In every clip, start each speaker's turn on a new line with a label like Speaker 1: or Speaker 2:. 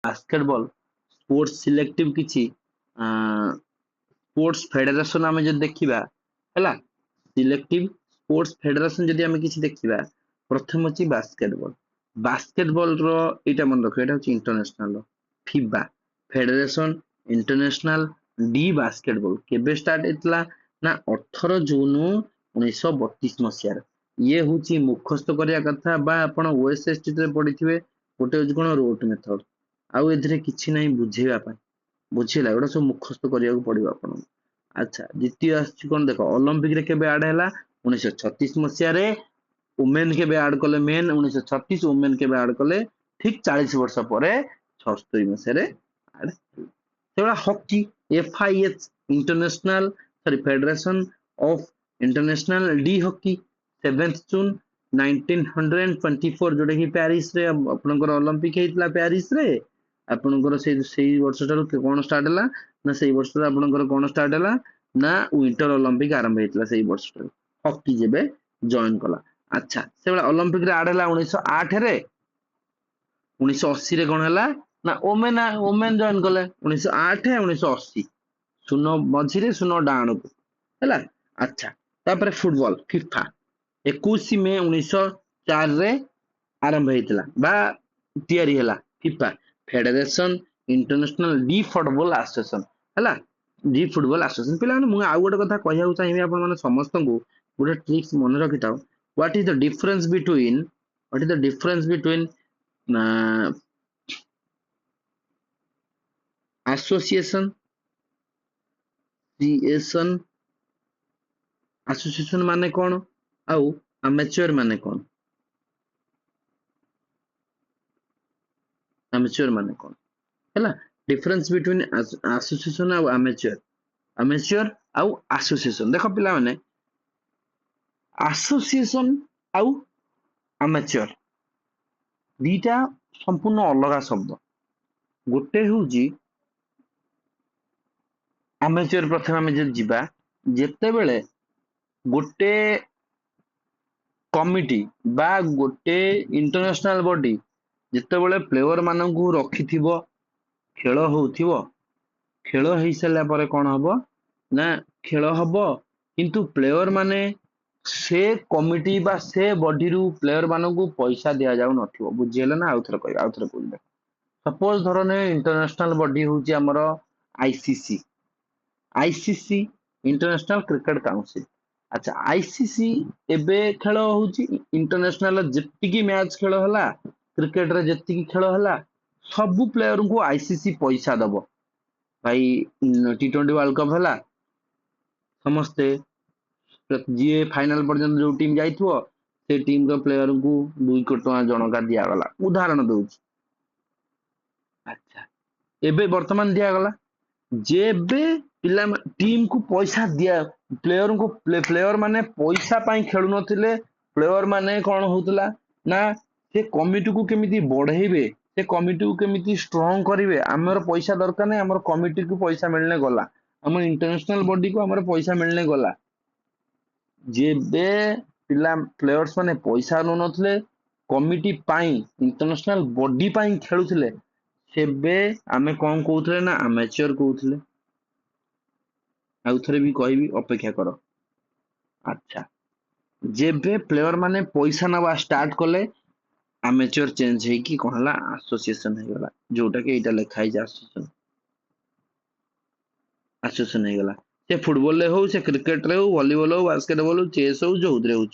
Speaker 1: basketball sports selective किछि sports federation आमे जदि देखिबा हैला सिलेक्टिव स्पोर्ट्स फेडरेशन जदि आमे किछि देखिबा प्रथम अछि बास्केटबॉल रो एटा मन रखो एटा अछि international FIBA federation international D basketball केबे स्टार्ट हेतला ना 18 जून 1932 मसिया ये होची मुखस्त करिया कथा बा आपण ओएसएसटी रे पढिथिबे गोटे होची कोन रोट मेथड आउ एथिरे किछि नै बुझेबा पय बुझिला एडा सब मुखस्त करिया को पडिबा आपण अच्छा द्वितीय आछि कोन देखो ओलंपिक रे केबे ऐड हैला 1936 मसिया रे वुमेन केबे ऐड कले मेन 1936 वुमेन केबे ऐड कले ठीक 40 वर्ष परे 76 मसिया रे ऐड सेबा hockey FIH international federation of international D hockey 7th जून 1924 जोटा कि पेरिस रे आपनकर ओलंपिक हेतला पेरिस रे आपनकर सेई वर्ष ठारू कोन स्टार्ट हला ना सेई वर्ष ठारू आपनकर कोन स्टार्ट हला ना विंटर ओलंपिक आरंभ हेतला सेई वर्ष ठारू हॉकी जेबे जॉइन कला अच्छा सेबा ओलंपिक रे ऐड हला 1908 रे 1980 रे कोन हला ना ओमेन जॉइन कले 1908 1980 सुनो मझिरे सुनो डाण को हैला अच्छा तापर फुटबॉल फीफा 21 मे 1904 रे आरंभ हेतला बा तयारी हला FIFA federation international D football association हला डी फुटबॉल एसोसिएशन पिला मु आ गोटे कथा कहया चाहिबे आपण माने समस्त को गोटे ट्रिक्स मन रखिताओ what is the difference between association association माने कोन आउ अमेच्योर माने कोन अमेच्योर माने कोन हैला डिफरेंस बिटवीन एसोसिएशन और अमेच्योर आउ एसोसिएशन देखो पिला माने एसोसिएशन आउ अमेच्योर दीटा संपूर्ण अलग शब्द गोटे होउजी अमेच्योर प्रथम आमे जे जिबा जेते बेले गोटे कमिटी बा गोटे इंटरनेशनल बॉडी जेते बेले प्लेयर माननकु रखिथिबो खेल होउथिबो खेल हेई सला परे कोन हबो ना खेल हबो किंतु प्लेयर माने से कमिटी बा से बॉडी रु प्लेयर माननकु पैसा दिया जाउ नथिबो बुझियले ना आउथर कहि आउथर कहले सपोज धरने इंटरनेशनल बॉडी होउची हमरो आईसीसी इंटरनेशनल क्रिकेट काउंसिल अच्छा आईसीसी एबे खेल होउची इंटरनेशनल जेतिकी मैच खेल हला क्रिकेट रे जेतिकी खेल हला सब प्लेयर को आईसीसी पैसा दबो भाई टी20 वर्ल्ड कप हला समस्ते जी फाइनल पर्यंत जो टीम जाइथो से टीम रो प्लेयर को 2 कोटी टका जनका दिया गला उदाहरण दउची अच्छा एबे वर्तमान दिया गला जेबे पिला टीम को पैसा दिया प्लेयर माने पैसा पाई खेलु नथिले प्लेयर माने कोन होतला ना से कमिटी को केमिति बढ़ेबे से कमिटी को केमिति स्ट्रांग करिवे हमर पैसा दरकार नै हमर कमिटी को पैसा मिलने गला हमर इंटरनेशनल बॉडी को हमर पैसा मिलने गला जेबे पिला प्लेयर्स माने पैसा न नथले कमिटी पाई इंटरनेशनल बॉडी पाई खेलुथिले सेबे आमे कोन कहउथले ना अमेच्योर कहउथले आउथरे भी कहबी अपेक्षा करो अच्छा जेबे प्लेयर माने पैसा नवा स्टार्ट कले अमेच्योर चेंज है कि कहला एसोसिएशन है गला जोटा के एटा लिखा है एसोसिएशन है गला से फुटबॉल रे हो से क्रिकेट रे हो वॉलीबॉल हो बास्केटबॉल हो चेस हो जोदरे हो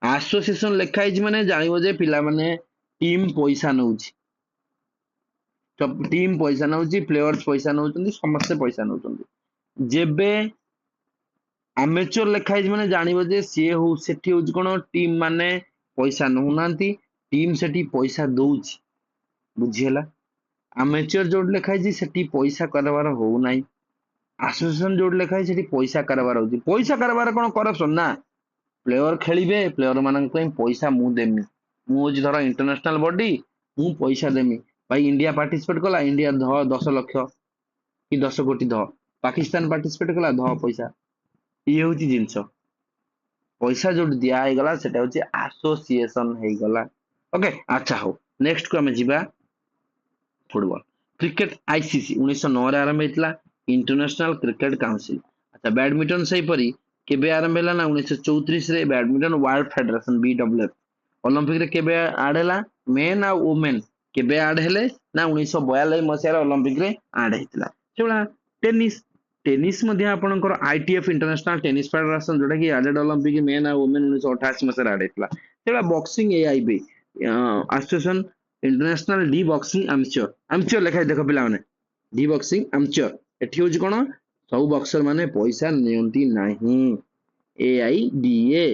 Speaker 1: एसोसिएशन लिखा है माने जानिबो जे पिला माने टीम पैसा नउची सब टीम पैसा नउची प्लेयर्स पैसा नउचंदी समस्त पैसा नउचंदी जेबे अमेच्योर लिखा है माने जानिबो जे सी हो सेठी हो कोन टीम माने पैसा नउ नांती टीम सेठी पैसा दउची बुझियला अमेच्योर जोड लिखा है सेठी पैसा करबार हो नाही एसोसिएशन जोड लिखा है सेठी पैसा करबार होची पैसा करबार कोन करप्शन ना प्लेयर खेलिबे प्लेयर मानन को पैसा मु देमी मु होची धर इंटरनेशनल बॉडी मु पैसा देमी भाई इंडिया पार्टिसिपेट कला इंडिया 10 लाख कि 10 कोटी पाकिस्तान पार्टिसिपेट कला पैसा ये होची जिंस पैसा जो दिया है गला सेटा होची एसोसिएशन है गला ओके अच्छा हो नेक्स्ट को हमें जिबा फुटबॉल क्रिकेट आईसीसी 1909 रे आरंभ होता इंटरनेशनल क्रिकेट काउंसिल अच्छा बैडमिंटन सहीपरी केबे आरंभ है ना 1934 रे badminton world federation BWF Olympic रे केबे आड है मेन आ वुमेन केबे आड हेले ना 1942 मसीहा ओलंपिक रे आड हेतिला सेबला टेनिस टेनिस मध्ये आपनकर आईटीएफ इंटरनेशनल टेनिस फेडरेशन जोटा कि आडेड ओलंपिक मेन आ वुमेन 1988 मसीहा आड हेतिला सेबला boxing AIB association international de boxing amateur amateur लेखा देख पिला माने डी बॉक्सिंग आमच्योर एठी होची कोन सब बॉक्सर माने पैसा नियंती नाही एआईडीए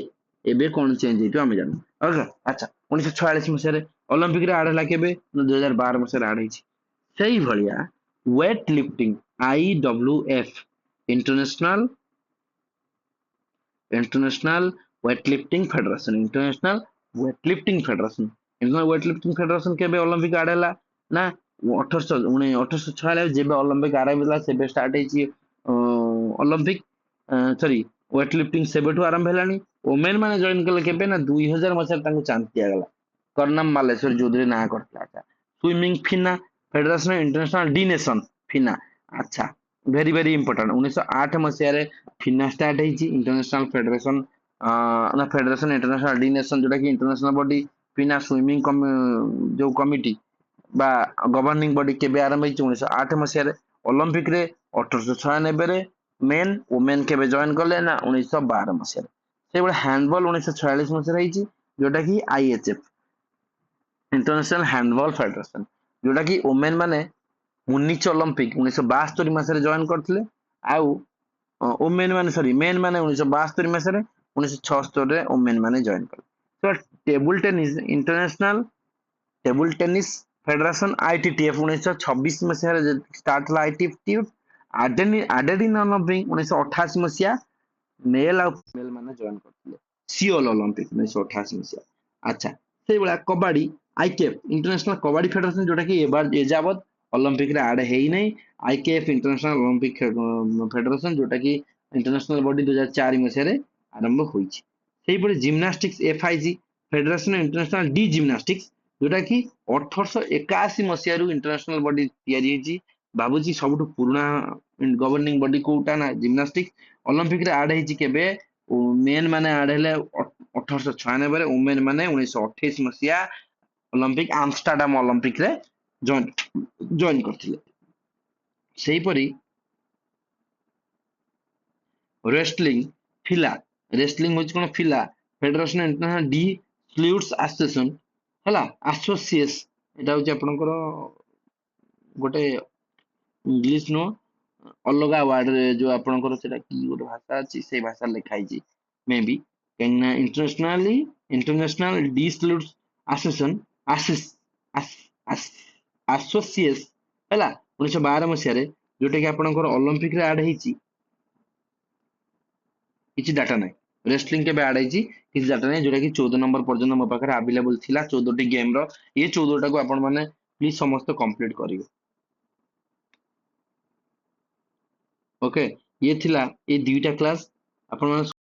Speaker 1: एबे कोन चेंज हेतु आमे जानु ओके अच्छा 1946 मसीहा रे ओलंपिक रे आड हला केबे 2012 मसीहा रे आड हेची सही भलिया weightlifting IWF international international weightlifting federation international weightlifting federation international weightlifting federation केबे ओलंपिक आड हला ना 1846 जेबे ओलंपिक आरंभ होला सेबे स्टार्ट हेची ओलंपिक सॉरी वेटलिफ्टिंग सेबेठु आरंभ हेलानी वुमेन माने जॉइन कले केबे ना 2000 मसीहा तांको चांस दिया गला करनाम मालेश्वर चौधरी ना करतला अच्छा swimming FINA federation international de nation FINA अच्छा वेरी वेरी इंपोर्टेंट 1908 मसीहा रे फिना स्टार्ट हेची इंटरनेशनल फेडरेशन ना फेडरेशन इंटरनेशनल डी नेशन जोटा कि इंटरनेशनल बॉडी फिना स्विमिंग जो कमिटी बा गवर्निंग बॉडी केबे आरंभ हेची 1908 मसीहा रे ओलंपिक रे 1896 रे मेन वुमेन केबे जॉइन करले ना 1912 मसीहा रे से बडे हैंडबॉल 1946 मसीहा हेची जोटा कि आईएचएफ इंटरनेशनल हैंडबॉल फेडरेशन जोटा कि वुमेन माने मुनिच ओलंपिक 1972 मसीहा रे जॉइन करथिले आउ वुमेन माने सॉरी मेन माने 1972 मसीहा रे 1976 रे वुमेन माने जॉइन करले तो table tennis international table tennis federation ITTF 1926 मसीहा रे स्टार्ट हला आईटीटीएफ added in Olympic 1988 मसीहा मेल और फीमेल माने जॉइन करथिले सियोल ओलंपिक 1988 मसीहा अच्छा से बला कबड्डी आईकेएफ इंटरनेशनल कबड्डी फेडरेशन जोटा कि एबार एजावत ओलंपिक रे आड हेई नै आईकेएफ इंटरनेशनल ओलंपिक फेडरेशन जोटा कि इंटरनेशनल बॉडी 2004 मसीहा रे आरंभ होईछि सेही परे gymnastics FIG federation international D gymnastics जोटा कि 1881 मसीहा रु इंटरनेशनल बॉडी तयारी हेछि बाबूजी सबुठु पुराना गवर्निंग बॉडी कोटा ना जिम्नास्टिक्स ओलंपिक रे आड हेछि केबे मेन माने आड हेले 1896 रे वुमेन माने 1928 मसीहा ओलंपिक आमस्टरडाम ओलंपिक रे जॉइन करथिले सेही परी रेस्टलिंग फिला रेस्टलिंग होछि कोन फिला फेडरेशन इंटरनेशनल डी स्लूट्स एसोसिएशन हला एसोसिएस एटा होछि आपनकर गोटे इंग्लिश नो अलगा वर्ड जो आपनकर सेटा की गोटे भाषा अछि से भाषा लिखाई छी मे बी कैना इंटरनेशनल डी स्लूट्स एसोसिएशन एसोसिएस हला 1912 मसीहा रे जोटे कि आपनकर ओलंपिक रे आड हेछि किछि डाटा नै रेस्टलिंग के बे आड हेछि किछि डाटा नै जोटा कि 14 नंबर पर्यंत मो पाखरे अवेलेबल थिला 14 टी गेम रो ये 14 टा को आपन माने प्लीज समस्त कंप्लीट करिवे ओके ये थिला ये दुईटा क्लास आपण